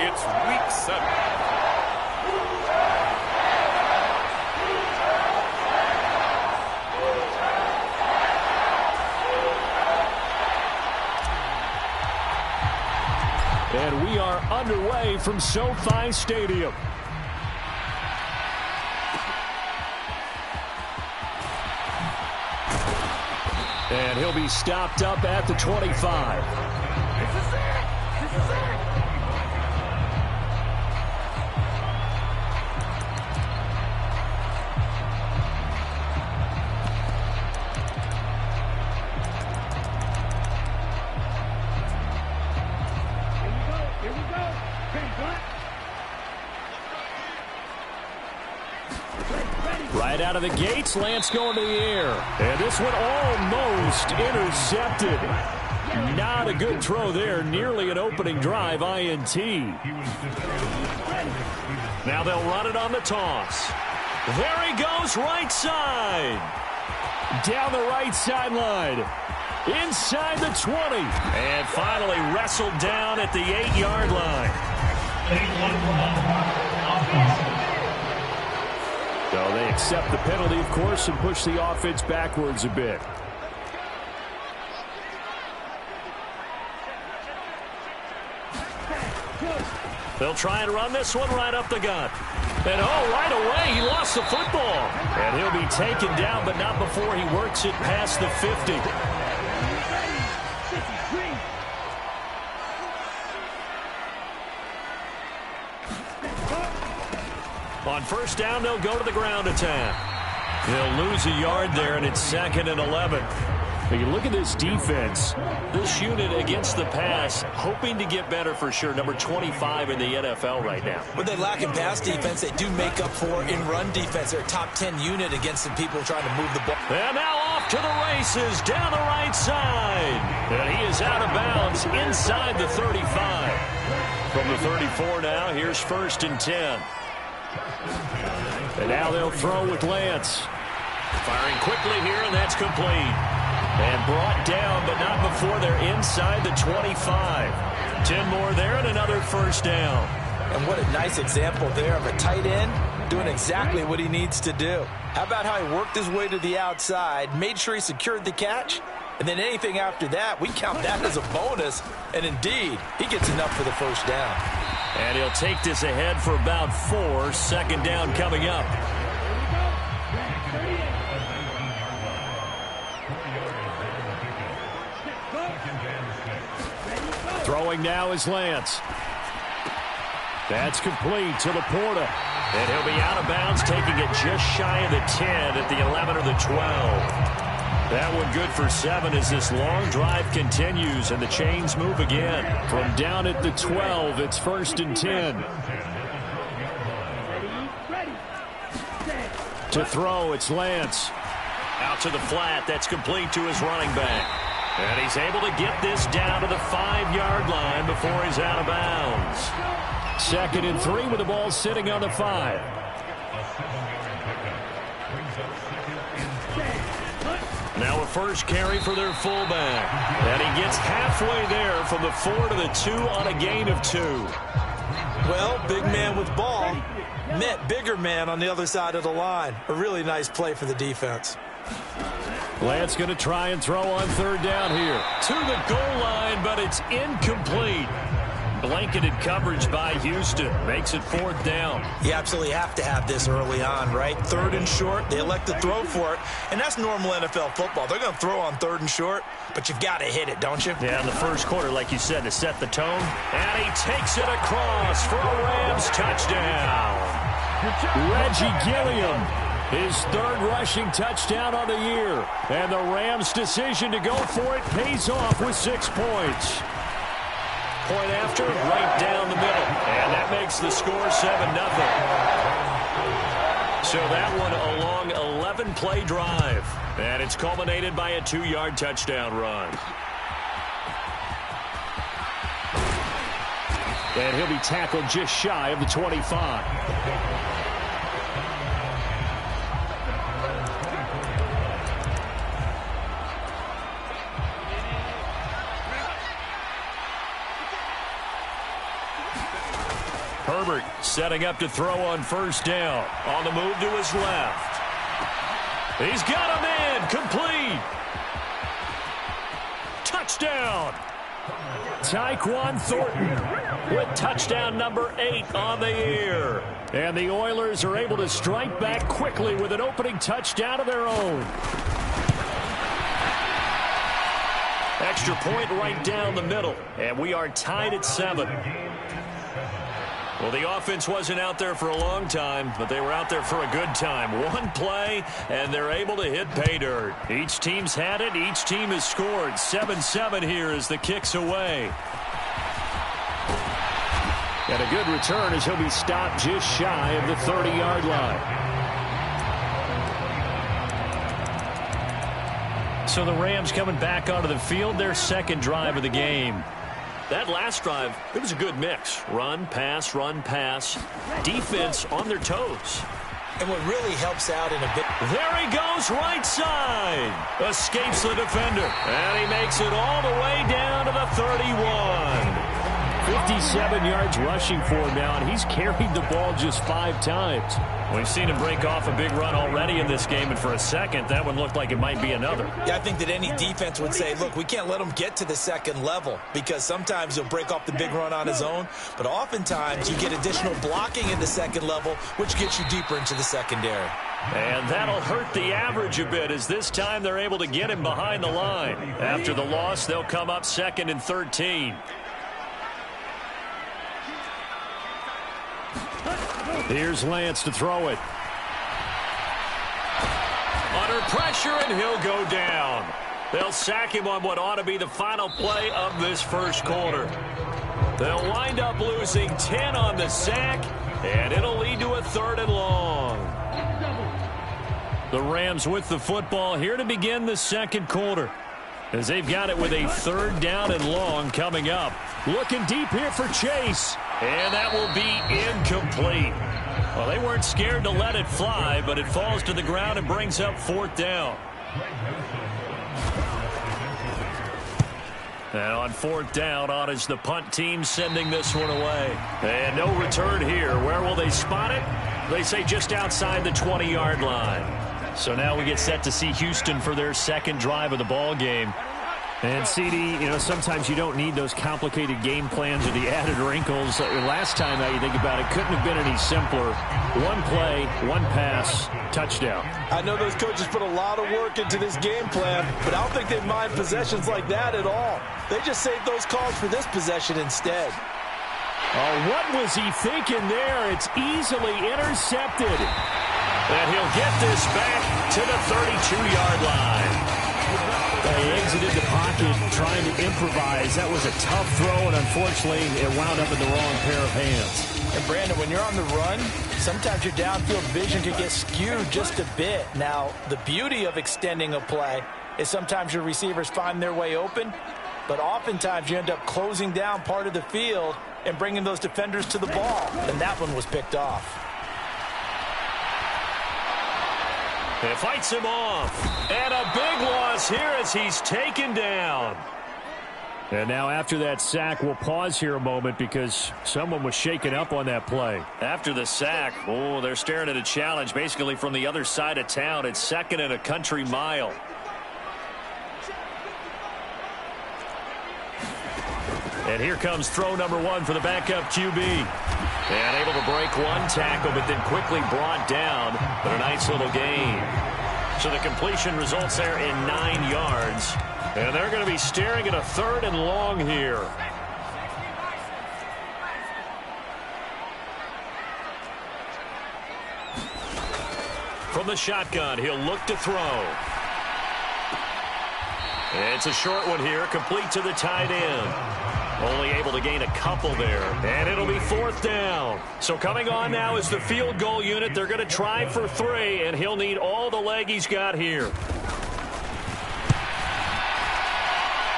It's week 7. And we are underway from SoFi Stadium. And he'll be stopped up at the 25. This is it. This is it. Right out of the gates, Lance going to the air. And this one almost intercepted. Not a good throw there. Nearly an opening drive INT. Now they'll run it on the toss. There he goes, right side. Down the right sideline. Inside the 20. And finally wrestled down at the 8-yard line. So they accept the penalty, of course, and push the offense backwards a bit. They'll try and run this one right up the gut. And, right away, he lost the football. And he'll be taken down, but not before he works it past the 50. On first down, they'll go to the ground attack. They'll lose a yard there, and it's 2nd and 11. But you look at this defense. This unit against the pass, hoping to get better for sure. Number 25 in the NFL right now. When they lack in pass defense, they do make up for in run defense. They're a top 10 unit against the people trying to move the ball. And now off to the races, down the right side. And he is out of bounds inside the 35. From the 34 now, here's 1st and 10. And now they'll throw with Lance. Firing quickly here, and that's complete. And brought down, but not before they're inside the 25. 10 more there and another first down. And what a nice example there of a tight end doing exactly what he needs to do. How about how he worked his way to the outside, made sure he secured the catch, and then anything after that, we count that as a bonus. And indeed, he gets enough for the first down. And he'll take this ahead for about 4. 2nd down coming up. Throwing now is Lance. That's complete to Laporta. And he'll be out of bounds, taking it just shy of the 10 at the 11 or the 12. That one good for 7 as this long drive continues and the chains move again. From down at the 12, it's 1st and 10. To throw, it's Lance. Out to the flat, that's complete to his running back. And he's able to get this down to the 5-yard line before he's out of bounds. 2nd and 3 with the ball sitting on the 5. Now a first carry for their fullback. And he gets halfway there from the 4 to the 2 on a gain of 2. Well, big man with ball met bigger man on the other side of the line. A really nice play for the defense. Lance going to try and throw on 3rd down here. To the goal line, but it's incomplete. Blanketed coverage by Houston. Makes it 4th down. You absolutely have to have this early on, right? 3rd and short. They elect to throw for it. And that's normal NFL football. They're going to throw on 3rd and short, but you've got to hit it, don't you? Yeah, in the first quarter, like you said, to set the tone. And he takes it across for a Rams touchdown. Reggie Gilliam, his 3rd rushing touchdown on the year. And the Rams' decision to go for it pays off with 6 points. Point after, right down the middle. And that makes the score 7-0. So that one a long 11-play drive. And it's culminated by a 2-yard touchdown run. And he'll be tackled just shy of the 25. Herbert setting up to throw on first down. On the move to his left. He's got a man. Complete. Touchdown. Tyquan Thornton with touchdown number 8 on the year. And the Oilers are able to strike back quickly with an opening touchdown of their own. Extra point right down the middle. And we are tied at 7. Well, the offense wasn't out there for a long time, but they were out there for a good time. One play, and they're able to hit pay dirt. Each team's had it. Each team has scored. 7-7 here as the kick's away. And a good return as he'll be stopped just shy of the 30-yard line. So the Rams coming back onto the field, their second drive of the game. That last drive, it was a good mix. Run, pass, defense on their toes. And what really helps out in a bit. There he goes, right side. Escapes the defender. And he makes it all the way down to the 31. 57 yards rushing for him now, and he's carried the ball just 5 times. We've seen him break off a big run already in this game, and for a second, that one looked like it might be another. Yeah, I think that any defense would say, look, we can't let him get to the second level, because sometimes he'll break off the big run on his own, but oftentimes you get additional blocking in the second level, which gets you deeper into the secondary. And that'll hurt the average a bit, as this time they're able to get him behind the line. After the loss, they'll come up 2nd and 13. Here's Lance to throw it. Under pressure, and he'll go down. They'll sack him on what ought to be the final play of this first quarter. They'll wind up losing 10 on the sack, and it'll lead to a 3rd and long. The Rams with the football here to begin the second quarter, as they've got it with a 3rd down and long coming up. Looking deep here for Chase. And that will be incomplete. Well, they weren't scared to let it fly, but it falls to the ground and brings up 4th down. And on 4th down, on is the punt team sending this one away. And no return here. Where will they spot it? They say just outside the 20-yard line. So now we get set to see Houston for their second drive of the ball game. And, CD, you know, sometimes you don't need those complicated game plans or the added wrinkles. Last time, now you think about it, couldn't have been any simpler. One play, one pass, touchdown. I know those coaches put a lot of work into this game plan, but I don't think they mind possessions like that at all. They just saved those calls for this possession instead. Oh, what was he thinking there? It's easily intercepted. And he'll get this back to the 32-yard line. They exited the pocket trying to improvise. That was a tough throw, and unfortunately, it wound up in the wrong pair of hands. And, Brandon, when you're on the run, sometimes your downfield vision can get skewed just a bit. Now, the beauty of extending a play is sometimes your receivers find their way open, but oftentimes you end up closing down part of the field and bringing those defenders to the ball, and that one was picked off. It fights him off. And a big loss here as he's taken down. And now after that sack, we'll pause here a moment because someone was shaken up on that play. After the sack, oh, they're staring at a challenge basically from the other side of town. It's 2nd and a country mile. And here comes throw number 1 for the backup QB. And able to break one tackle, but then quickly brought down. But a nice little gain. So the completion results there in 9 yards. And they're going to be staring at a 3rd and long here. From the shotgun, he'll look to throw. It's a short one here, complete to the tight end. Only able to gain a couple there. And it'll be 4th down. So coming on now is the field goal unit. They're going to try for 3, and he'll need all the leg he's got here.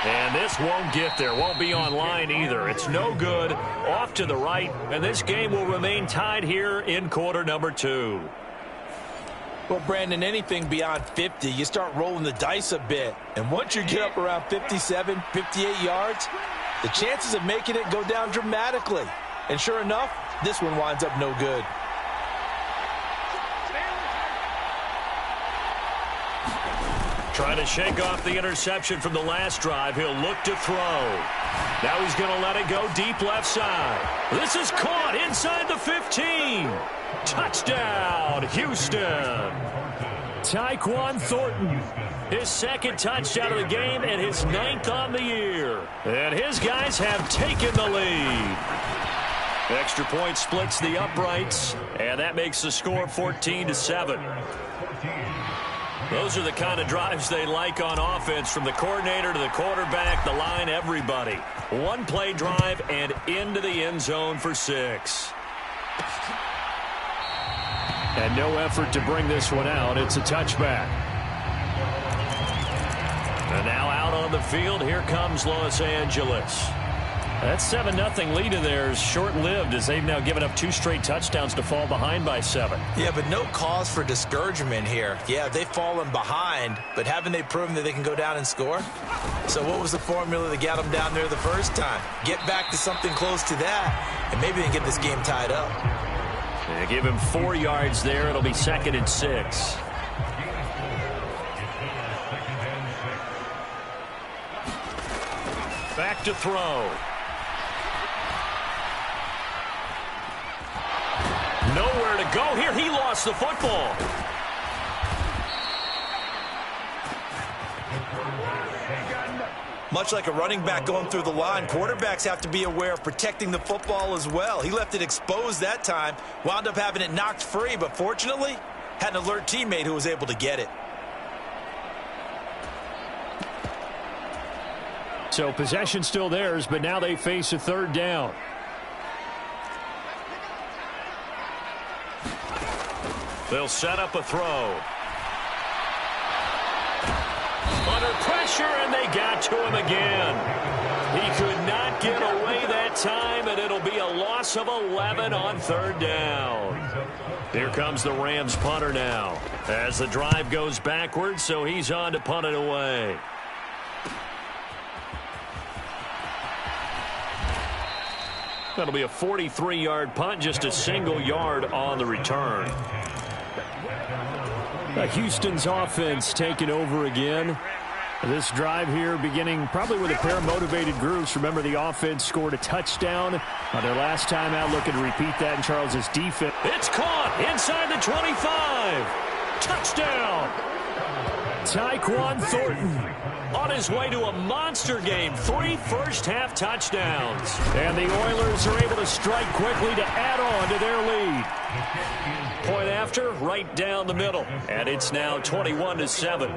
And this won't get there. Won't be on line either. It's no good. Off to the right. And this game will remain tied here in quarter number 2. Well, Brandon, anything beyond 50, you start rolling the dice a bit. And once you get up around 57, 58 yards, the chances of making it go down dramatically. And sure enough, this one winds up no good. Trying to shake off the interception from the last drive. He'll look to throw. Now he's going to let it go deep left side. This is caught inside the 15. Touchdown, Houston. Tyquan Thornton, his second touchdown of the game and his 9th on the year. And his guys have taken the lead. Extra point splits the uprights, and that makes the score 14-7. Those are the kind of drives they like on offense, from the coordinator to the quarterback, the line, everybody. One play drive and into the end zone for 6. And no effort to bring this one out. It's a touchback. And now out on the field, here comes Los Angeles. That 7-0 lead of theirs short-lived, as they've now given up 2 straight touchdowns to fall behind by 7. Yeah, but no cause for discouragement here. Yeah, they've fallen behind, but haven't they proven that they can go down and score? So what was the formula that got them down there the first time? Get back to something close to that, and maybe they can get this game tied up. They give him 4 yards there. It'll be 2nd and 6. Back to throw. Nowhere to go here. He lost the football. Much like a running back going through the line, quarterbacks have to be aware of protecting the football as well. He left it exposed that time, wound up having it knocked free, but fortunately, had an alert teammate who was able to get it. So possession still theirs, but now they face a 3rd down. They'll set up a throw. Under pressure, and they got to him again. He could not get away that time, and it'll be a loss of 11 on 3rd down. Here comes the Rams punter now, as the drive goes backwards, so he's on to punt it away. That'll be a 43-yard punt, just a single yard on the return. Houston's offense taking over again. This drive here beginning probably with a pair of motivated groups. Remember, the offense scored a touchdown on their last time out. Looking to repeat that in Charles's defense. It's caught inside the 25. Touchdown. Tyquan Thornton on his way to a monster game. 3 first-half touchdowns. And the Oilers are able to strike quickly to add on to their lead. Point after, right down the middle. And it's now 21-7.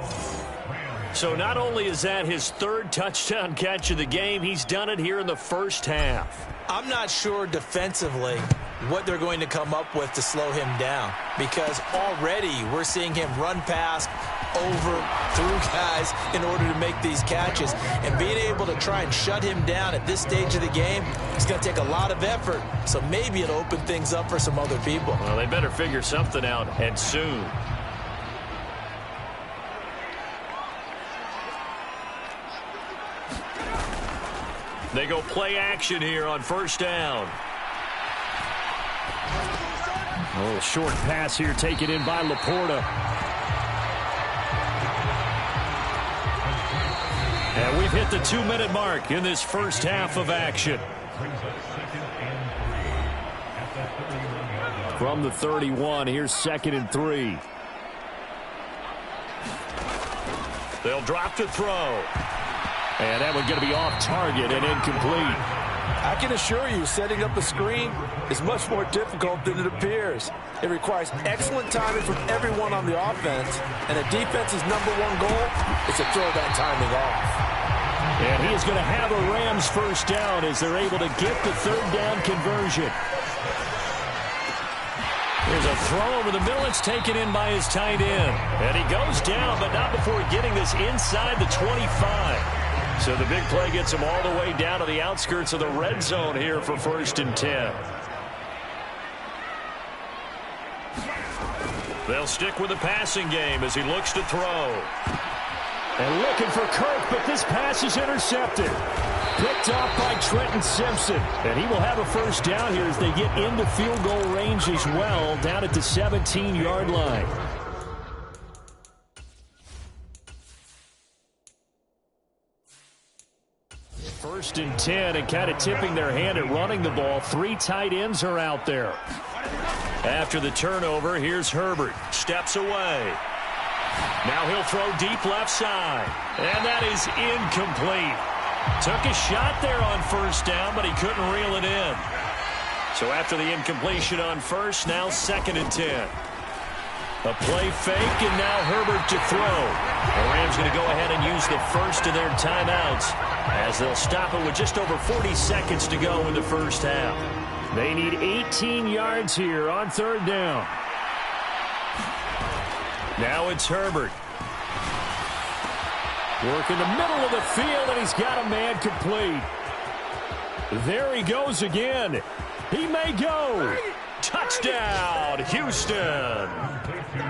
So not only is that his 3rd touchdown catch of the game, he's done it here in the first half. I'm not sure defensively what they're going to come up with to slow him down, because already we're seeing him run past, over, through guys in order to make these catches. And being able to try and shut him down at this stage of the game, it's going to take a lot of effort. So maybe it'll open things up for some other people. Well, they better figure something out, and soon. They go play action here on 1st down. A little short pass here taken in by Laporta. And we've hit the 2-minute mark in this first half of action. From the 31, here's 2nd and 3. They'll drop to throw. And that one's going to be off target and incomplete. I can assure you, setting up a screen is much more difficult than it appears. It requires excellent timing from everyone on the offense, and the defense's #1 goal is to throw that timing off. And he is going to have a Rams first down as they're able to get the 3rd down conversion. There's a throw over the middle. It's taken in by his tight end. And he goes down, but not before getting this inside the 25. So the big play gets him all the way down to the outskirts of the red zone here for 1st and 10. They'll stick with the passing game as he looks to throw. And looking for Kirk, but this pass is intercepted. Picked off by Trenton Simpson. And he will have a first down here as they get into field goal range as well, down at the 17-yard line. First and 10, and kind of tipping their hand at running the ball. 3 tight ends are out there. After the turnover, here's Herbert. Steps away. Now he'll throw deep left side. And that is incomplete. Took a shot there on first down, but he couldn't reel it in. So after the incompletion on first, now 2nd and 10. A play fake, and now Herbert to throw. The Rams going to go ahead and use the first of their timeouts as they'll stop it with just over 40 seconds to go in the first half. They need 18 yards here on 3rd down. Now it's Herbert. Work in the middle of the field, and he's got a man complete. There he goes again. He may go. Touchdown, Houston.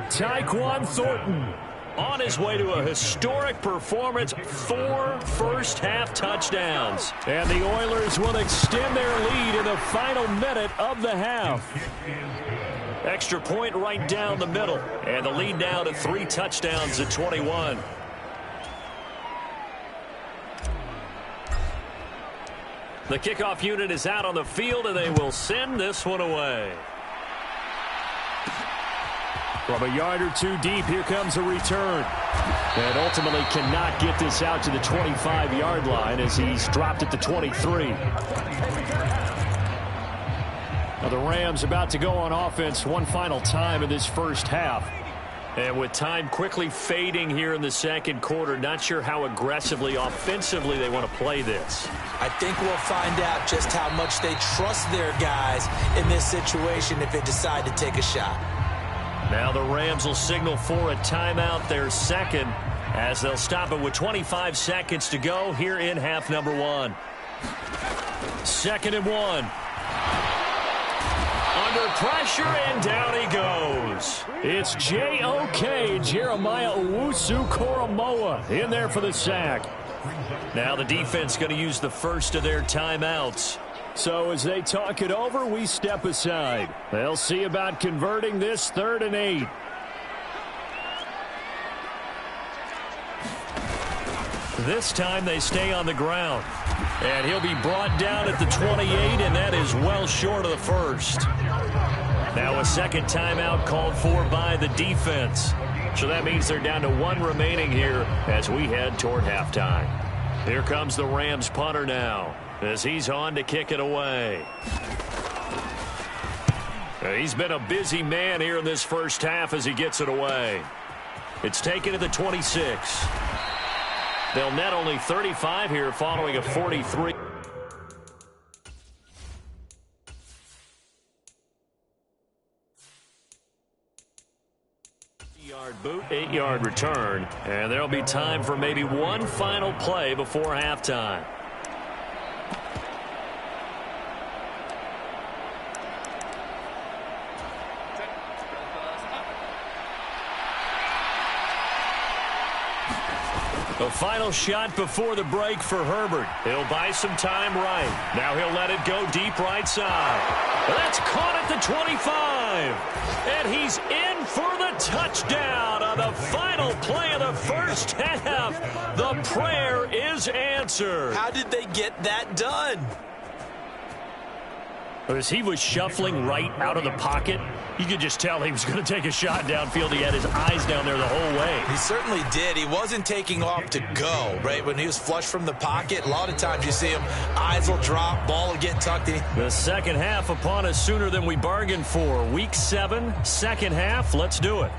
Tyquan Thornton on his way to a historic performance. 4 first-half touchdowns. And the Oilers will extend their lead in the final minute of the half. Extra point right down the middle. And the lead now to 3 touchdowns at 21. The kickoff unit is out on the field, and they will send this one away. From a yard or 2 deep, here comes a return. And ultimately cannot get this out to the 25-yard line as he's dropped at the 23. Now the Rams about to go on offense one final time in this first half. And with time quickly fading here in the second quarter, not sure how aggressively, offensively they want to play this. I think we'll find out just how much they trust their guys in this situation if they decide to take a shot. Now the Rams will signal for a timeout, their second, as they'll stop it with 25 seconds to go here in half number 1. 2nd and 1. Under pressure, and down he goes. It's J.O.K. Jeremiah Owusu-Koramoah in there for the sack. Now the defense going to use the first of their timeouts. So as they talk it over, we step aside. They'll see about converting this 3rd and 8. This time they stay on the ground. And he'll be brought down at the 28, and that is well short of the first. Now a second timeout called for by the defense. So that means they're down to 1 remaining here as we head toward halftime. Here comes the Rams punter now as he's on to kick it away. He's been a busy man here in this first half as he gets it away. It's taken at the 26. They'll net only 35 here following a 43. Yard boot, 8-yard return, and there'll be time for maybe one final play before halftime. The final shot before the break for Herbert. He'll buy some time right. Now he'll let it go deep right side. That's caught at the 25. And he's in for the touchdown on the final play of the first half. The prayer is answered. How did they get that done? As he was shuffling right out of the pocket, you could just tell he was going to take a shot downfield. He had his eyes down there the whole way. He certainly did. He wasn't taking off to go, right? When he was flush from the pocket, a lot of times you see him, eyes will drop, ball will get tucked in. The second half upon us sooner than we bargained for. Week 7, second half. Let's do it.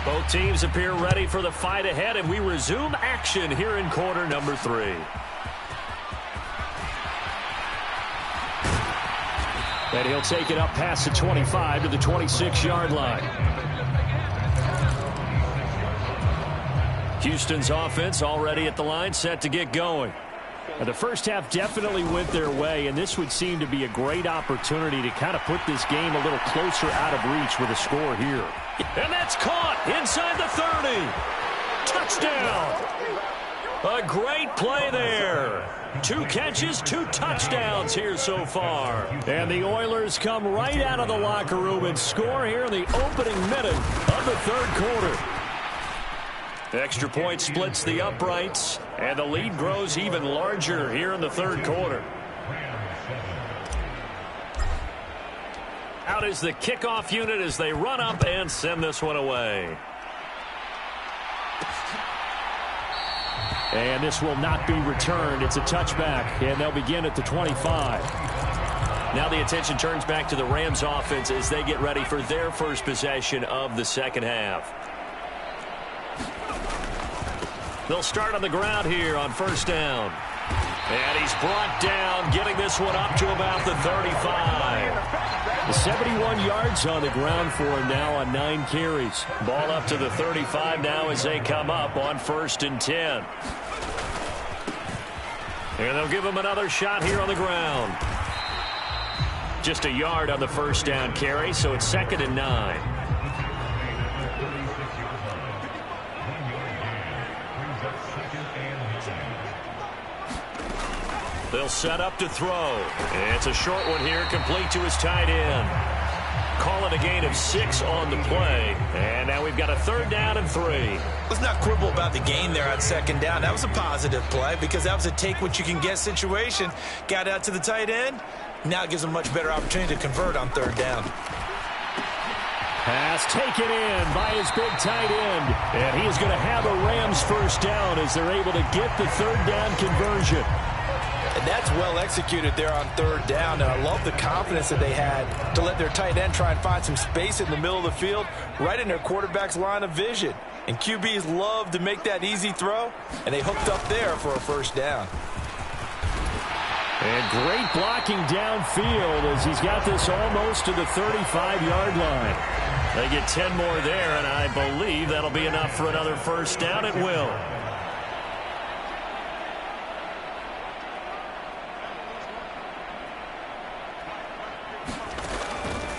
Both teams appear ready for the fight ahead, and we resume action here in quarter number 3. And he'll take it up past the 25 to the 26-yard line. Houston's offense already at the line, set to get going. And the first half definitely went their way, and this would seem to be a great opportunity to kind of put this game a little closer out of reach with a score here. And that's caught inside the 30. Touchdown. A great play there. 2 catches, 2 touchdowns here so far. And the Oilers come right out of the locker room and score here in the opening minute of the third quarter. The extra point splits the uprights, and the lead grows even larger here in the third quarter. Out is the kickoff unit as they run up and send this one away. And this will not be returned. It's a touchback, and they'll begin at the 25. Now the attention turns back to the Rams offense as they get ready for their first possession of the second half. They'll start on the ground here on first down. And he's brought down, getting this one up to about the 35. 71 yards on the ground for him now on 9 carries. Ball up to the 35 now as they come up on 1st and 10. And they'll give him another shot here on the ground. Just a yard on the first down carry, so it's 2nd and 9. They'll set up to throw. It's a short one here, complete to his tight end. Call it a gain of 6 on the play. And now we've got a 3rd down and 3. Let's not quibble about the gain there on 2nd down. That was a positive play because that was a take-what-you-can-get situation. Got out to the tight end. Now it gives him a much better opportunity to convert on 3rd down. Pass taken in by his big tight end. And he is going to have a Rams first down as they're able to get the 3rd down conversion. And that's well executed there on 3rd down. And I love the confidence that they had to let their tight end try and find some space in the middle of the field, right in their quarterback's line of vision. And QBs love to make that easy throw, and they hooked up there for a first down. And great blocking downfield as he's got this almost to the 35-yard line. They get 10 more there, and I believe that'll be enough for another first down. It will.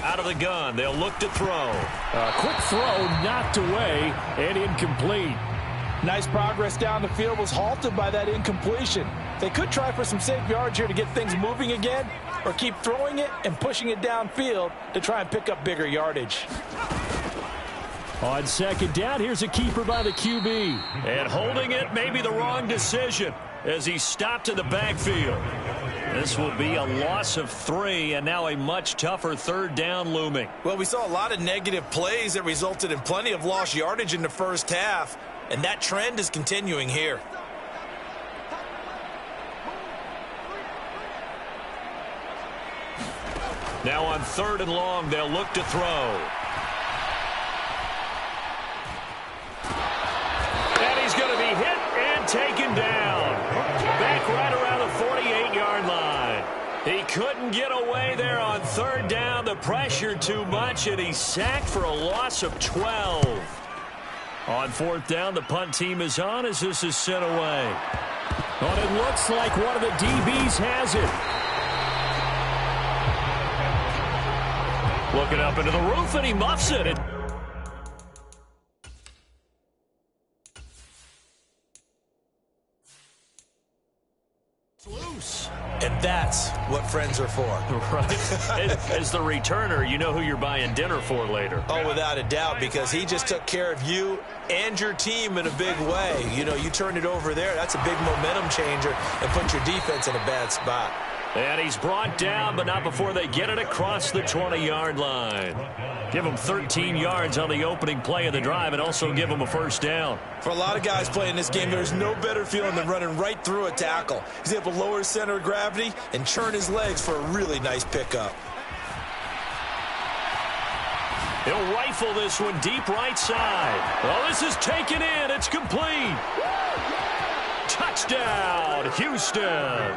Out of the gun, they'll look to throw. A quick throw knocked away and incomplete. Nice progress down the field, was halted by that incompletion. They could try for some safe yards here to get things moving again, or keep throwing it and pushing it downfield to try and pick up bigger yardage. On 2nd down, here's a keeper by the QB. And holding it may be the wrong decision as he stopped in the backfield. This will be a loss of 3, and now a much tougher 3rd down looming. Well, we saw a lot of negative plays that resulted in plenty of lost yardage in the first half, and that trend is continuing here. Now on 3rd and long, they'll look to throw. And he's going to be hit and taken down. Back right around the 48-yard line. He couldn't get away there on 3rd down. The pressure too much, and he's sacked for a loss of 12. On 4th down, the punt team is on as this is sent away. But it looks like one of the DBs has it. Looking up into the roof, and he muffs it. It's loose. And that's what friends are for. Right. As the returner, you know who you're buying dinner for later. Oh, without a doubt, because he just took care of you and your team in a big way. You know, you turned it over there. That's a big momentum changer and put your defense in a bad spot. And he's brought down, but not before they get it across the 20-yard line. Give him 13 yards on the opening play of the drive and also give him a first down. For a lot of guys playing this game, there's no better feeling than running right through a tackle. He's able to lower his center of gravity and churn his legs for a really nice pickup. He'll rifle this one deep right side. Well, this is taken in. It's complete. Touchdown, Houston.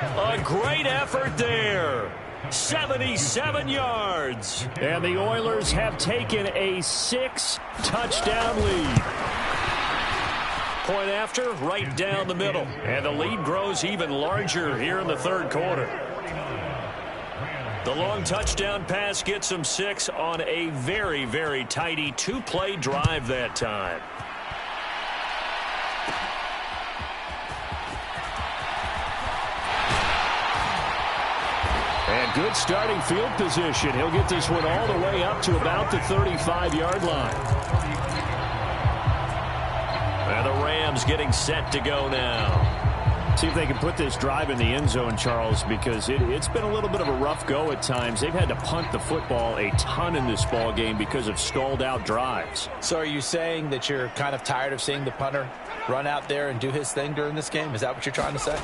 A great effort there. 77 yards. And the Oilers have taken a 6-touchdown lead. Point after, right down the middle. And the lead grows even larger here in the third quarter. The long touchdown pass gets them 6 on a very, very tidy 2-play drive that time. a good starting field position. He'll get this one all the way up to about the 35-yard line. And the Rams getting set to go now. See if they can put this drive in the end zone, Charles, because it's been a little bit of a rough go at times. They've had to punt the football a ton in this ball game because of stalled out drives. So are you saying that you're kind of tired of seeing the punter run out there and do his thing during this game? Is that what you're trying to say?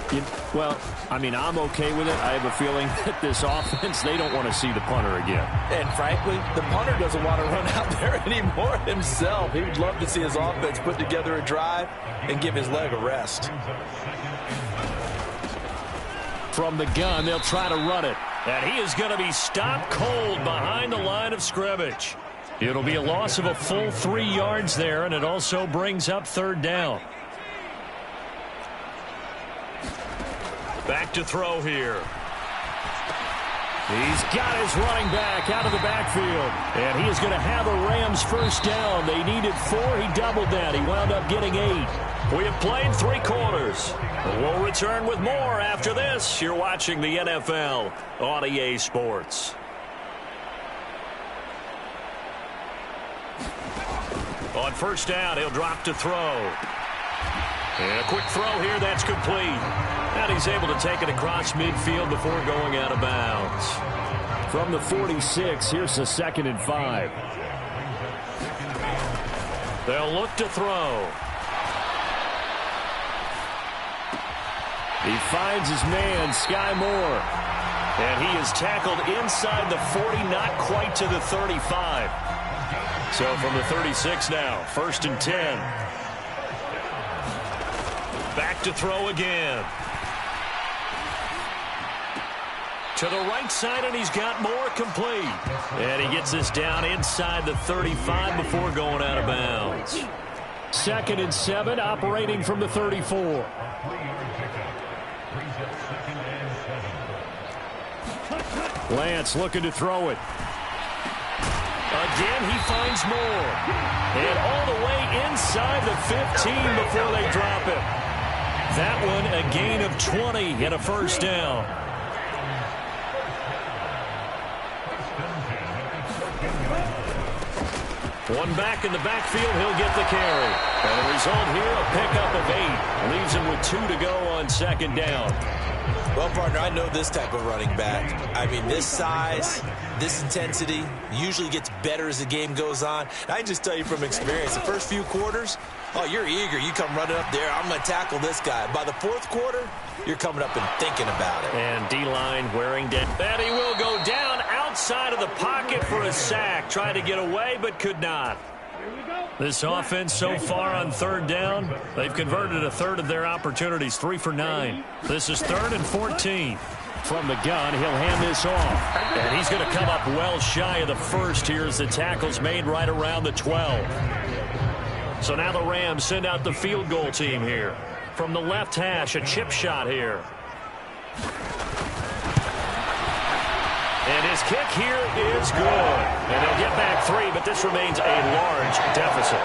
Well, I mean, I'm okay with it. I have a feeling that this offense, they don't want to see the punter again. And frankly, the punter doesn't want to run out there anymore himself. He would love to see his offense put together a drive and give his leg a rest. From the gun, they'll try to run it. And he is going to be stopped cold behind the line of scrimmage. It'll be a loss of a full 3 yards there, and it also brings up third down. Back to throw here. He's got his running back out of the backfield. And he is going to have a Rams first down. They needed 4. He doubled that. He wound up getting 8. We have played 3 quarters. We'll return with more after this. You're watching the NFL on EA Sports. On first down, he'll drop to throw. And a quick throw here, that's complete. And he's able to take it across midfield before going out of bounds. From the 46, here's the 2nd and 5. They'll look to throw. He finds his man, Sky Moore. And he is tackled inside the 40, not quite to the 35. So from the 36 now, 1st and 10. Back to throw again. To the right side, and he's got Moore complete. And he gets this down inside the 35 before going out of bounds. 2nd and 7, operating from the 34. Lance looking to throw it. Again, he finds Moore. And all the way inside the 15 before they drop him. That one a gain of 20 and a first down. One back in the backfield, he'll get the carry. And the result here, a pickup of 8. Leaves him with 2 to go on 2nd down. Well, partner, I know this type of running back. I mean, this size, this intensity usually gets better as the game goes on. I can just tell you from experience, the first few quarters, oh, you're eager. You come running up there, I'm going to tackle this guy. By the 4th quarter, you're coming up and thinking about it. And D-line wearing down. And he will go down outside of the pocket for a sack. Tried to get away, but could not. This offense so far on 3rd down, they've converted a 1/3 of their opportunities, 3 for 9. This is 3rd and 14. From the gun, he'll hand this off. And he's going to come up well shy of the 1st here as the tackle's made right around the 12. So now the Rams send out the field goal team here. From the left hash, a chip shot here. And his kick here is good. And they'll get back 3, but this remains a large deficit.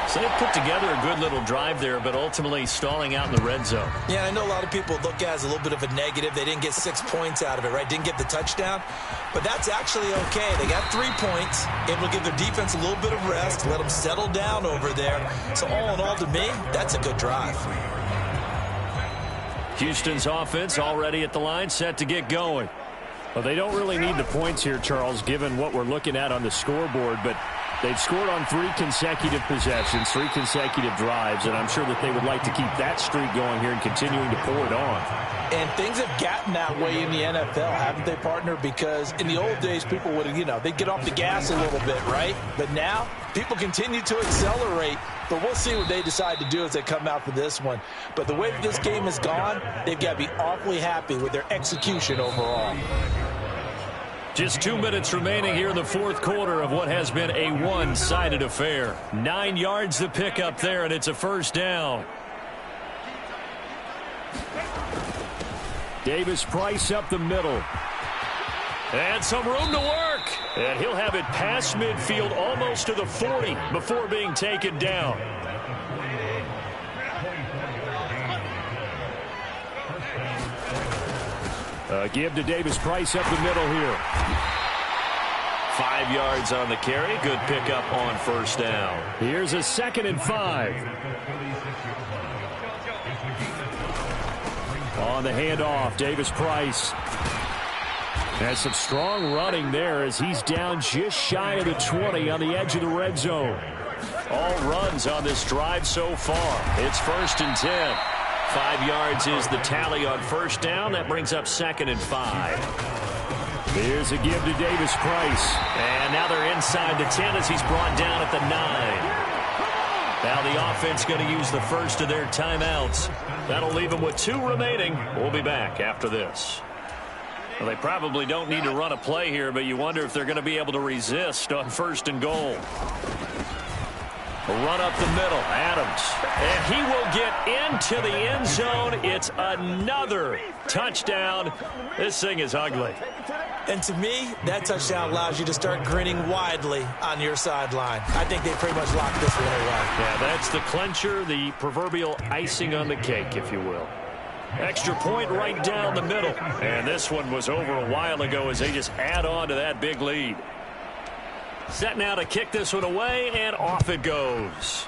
So they put together a good little drive there, but ultimately stalling out in the red zone. Yeah, I know a lot of people look at it as a little bit of a negative. They didn't get 6 points out of it, right? Didn't get the touchdown. But that's actually okay. They got 3 points, able to give their defense a little bit of rest, let them settle down over there. So all in all, to me, that's a good drive. Houston's offense already at the line, set to get going. Well, they don't really need the points here, Charles, given what we're looking at on the scoreboard, but they've scored on 3 consecutive possessions, 3 consecutive drives, and I'm sure that they would like to keep that streak going here and continuing to pour it on. And things have gotten that way in the NFL, haven't they, partner? Because in the old days, people would, they'd get off the gas a little bit, right? But now, people continue to accelerate. But we'll see what they decide to do as they come out for this one. But the way that this game has gone, they've got to be awfully happy with their execution overall. Just 2 minutes remaining here in the 4th quarter of what has been a one-sided affair. 9 yards to pick up there, and it's a first down. Davis Price up the middle. And some room to work. And he'll have it past midfield almost to the 40 before being taken down. Give to Davis-Price up the middle here. 5 yards on the carry. Good pickup on first down. Here's a 2nd and 5. On the handoff, Davis-Price. Has some strong running there as he's down just shy of the 20 on the edge of the red zone. All runs on this drive so far. It's 1st and 10. 5 yards is the tally on first down. That brings up 2nd and 5. Here's a give to Davis-Price. And now they're inside the 10 as he's brought down at the 9. Now the offense going to use the first of their timeouts. That'll leave them with 2 remaining. We'll be back after this. Well, they probably don't need to run a play here, but you wonder if they're going to be able to resist on 1st and goal. A run up the middle, Adams. And he will get into the end zone. It's another touchdown. This thing is ugly. And to me, that touchdown allows you to start grinning widely on your sideline. I think they pretty much locked this one away. Yeah, that's the clincher, the proverbial icing on the cake, if you will. Extra point right down the middle. And this one was over a while ago as they just add on to that big lead. Set now to kick this one away, and off it goes.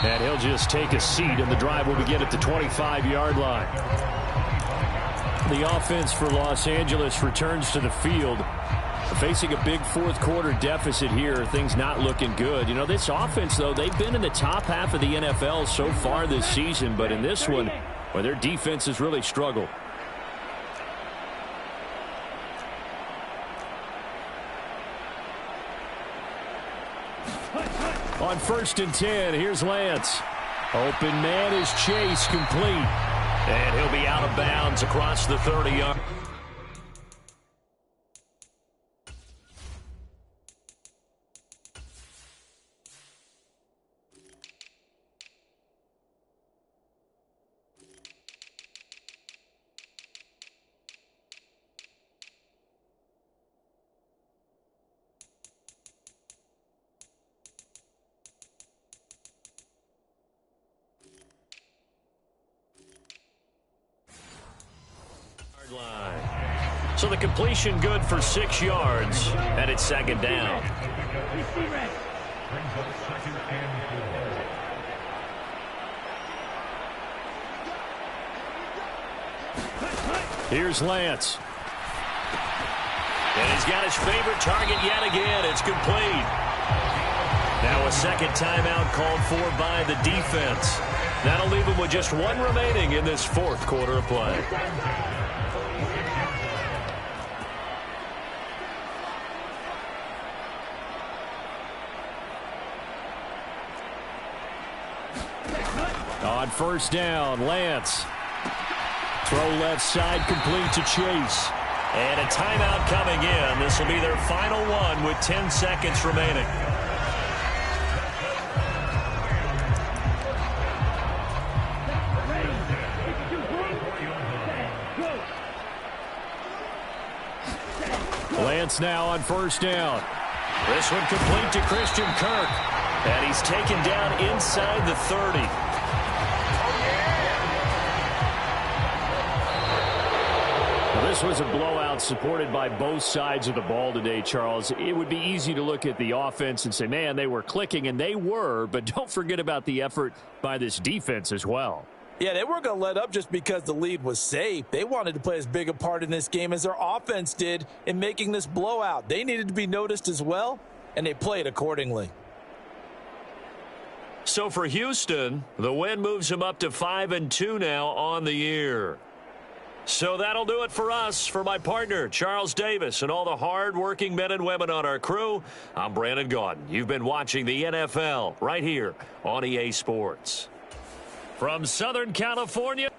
And he'll just take a seat, and the drive will begin at the 25-yard line. The offense for Los Angeles returns to the field. Facing a big fourth-quarter deficit here, things not looking good. You know, this offense, though, they've been in the top half of the NFL so far this season, but in this one, well, their defense has really struggled. On 1st and 10, here's Lance. Open man is Chase, complete. And he'll be out of bounds across the 30-yard. So the completion good for 6 yards, and it's 2nd down. Here's Lance. And he's got his favorite target yet again. It's complete. Now a 2nd timeout called for by the defense. That'll leave him with just 1 remaining in this 4th quarter of play. On 1st down, Lance. Throw left side, complete to Chase. And a timeout coming in. This will be their final one with 10 seconds remaining. Lance now on 1st down. This one complete to Christian Kirk. And he's taken down inside the 30. Well, this was a blowout supported by both sides of the ball today, Charles. It would be easy to look at the offense and say, man, they were clicking, and they were, but don't forget about the effort by this defense as well. Yeah, they weren't going to let up just because the lead was safe. They wanted to play as big a part in this game as their offense did in making this blowout. They needed to be noticed as well, and they played accordingly. So for Houston, the win moves them up to 5-2 now on the year. So that'll do it for us. For my partner, Charles Davis, and all the hard-working men and women on our crew, I'm Brandon Gaudin. You've been watching the NFL right here on EA Sports. From Southern California.